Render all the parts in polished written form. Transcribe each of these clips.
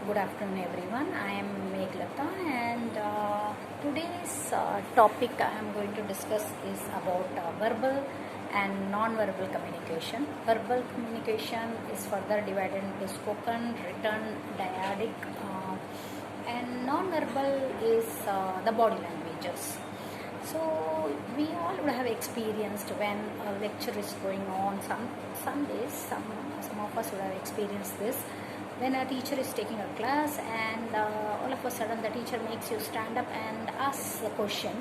Good afternoon, everyone. I am Meghlata, and today's topic I am going to discuss is about verbal and non-verbal communication. Verbal communication is further divided into spoken, written, dyadic, and non-verbal is the body languages. So we all would have experienced when a lecture is going on. Some days, some of us would have experienced this when a teacher is taking a class and all of a sudden the teacher makes you stand up and ask the question.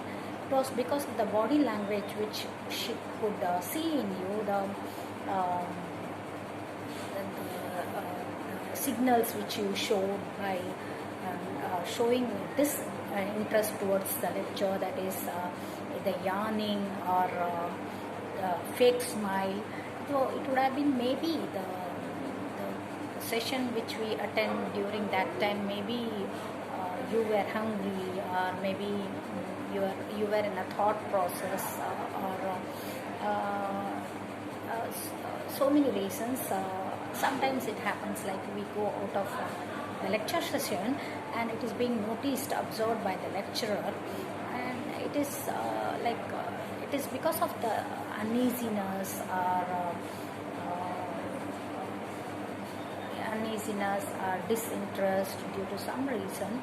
It was because of the body language which she could see in you, the signals which you showed by showing this interest towards the lecture, that is the yawning or fake smile. So it would have been maybe the session which we attend during that time. Maybe you were hungry, or maybe you were in a thought process, or so many reasons. Sometimes it happens like we go out of the lecture session and it is being noticed, observed by the lecturer, and it is it is because of the uneasiness or disinterest due to some reason.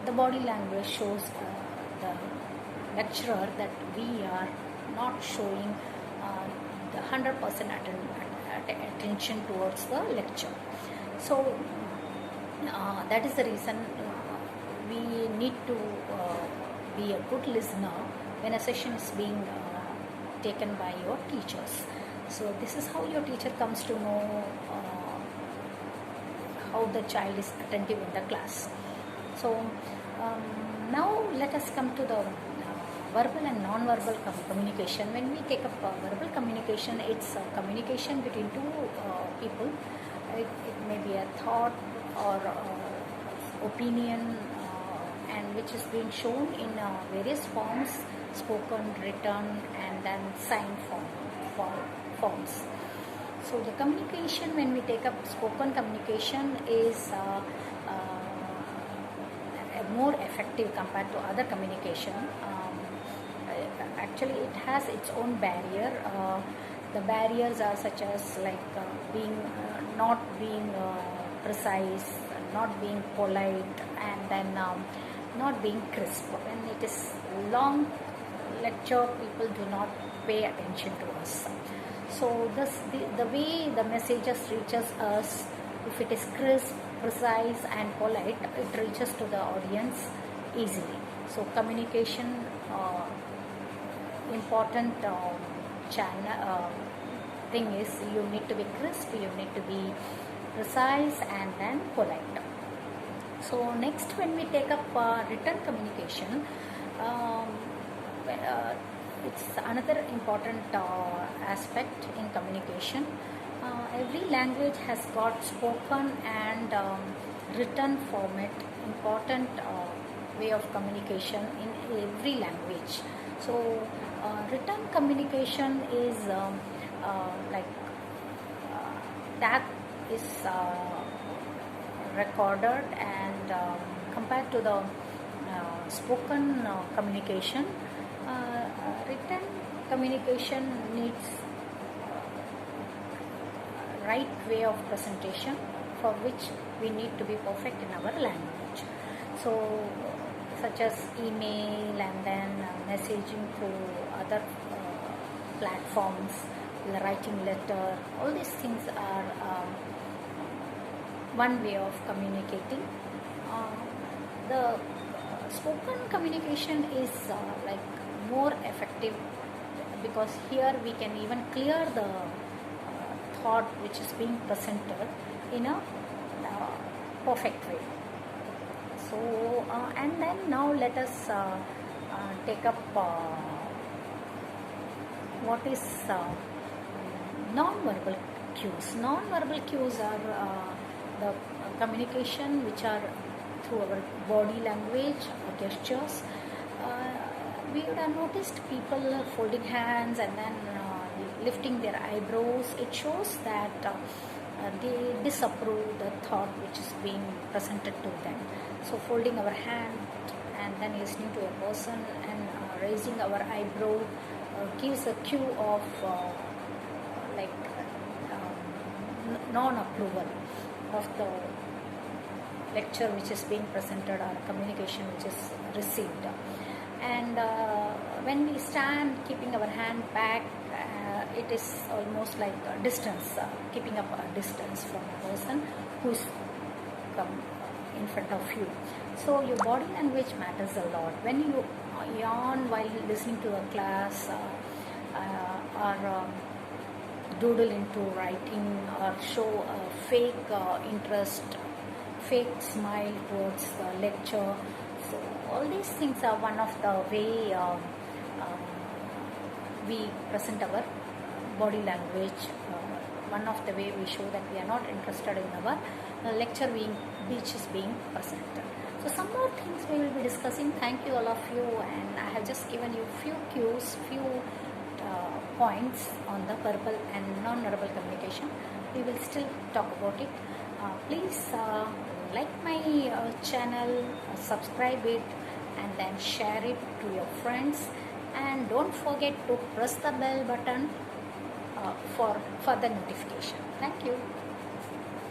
The body language shows the lecturer that we are not showing the 100% attention towards the lecture. So that is the reason we need to be a good listener when a session is being taken by your teachers. So this is how your teacher comes to know how the child is attentive in the class. So now let us come to the verbal and non-verbal communication. When we take up verbal communication, it's communication between two people. It may be a thought or opinion, and which is being shown in various forms: spoken, written, and then sign forms. So the communication, when we take up spoken communication, is more effective compared to other communication. Actually, it has its own barrier. The barriers are such as not being precise, not being polite, and then not being crisp. When it is long lecture, people do not pay attention to us. So the way the messages reaches us, if it is crisp, precise, and polite, it reaches to the audience easily. So communication, important channel thing is you need to be crisp, you need to be precise, and then polite. So next, when we take up written communication, it's another important aspect in communication. Every language has got spoken and written format, important way of communication in every language. So written communication is that is recorded, and compared to the spoken communication, written communication needs right way of presentation, for which we need to be perfect in our language. So such as email, and then messaging through other platforms, writing letter, all these things are one way of communicating. The spoken communication is more effective, because here we can even clear the thought which is being presented in a perfect way. So and then now let us take up what is non-verbal cues. Non-verbal cues are the communication which are through our body language or gestures. We would have noticed people folding hands and then lifting their eyebrows. It shows that they disapprove the thought which is being presented to them. So folding our hand and then listening to a person and raising our eyebrow gives a cue of like non-approval of the lecture which is being presented or communication which is received. And when we stand keeping our hand back, it is almost like a distance, keeping up a distance from a person who's come in front of you. So your body language matters a lot. When you yawn while listening to a class or doodle into writing or show a fake interest, fake smile towards the lecture, so all these things are one of the way we present our body language, one of the way we show that we are not interested in our lecture which is being presented. So some more things we will be discussing. Thank you all of you, and I have just given you few cues, few points on the verbal and non-verbal communication. We will still talk about it. Please like my channel, subscribe it, and then share it to your friends, and don't forget to press the bell button for further notification. Thank you.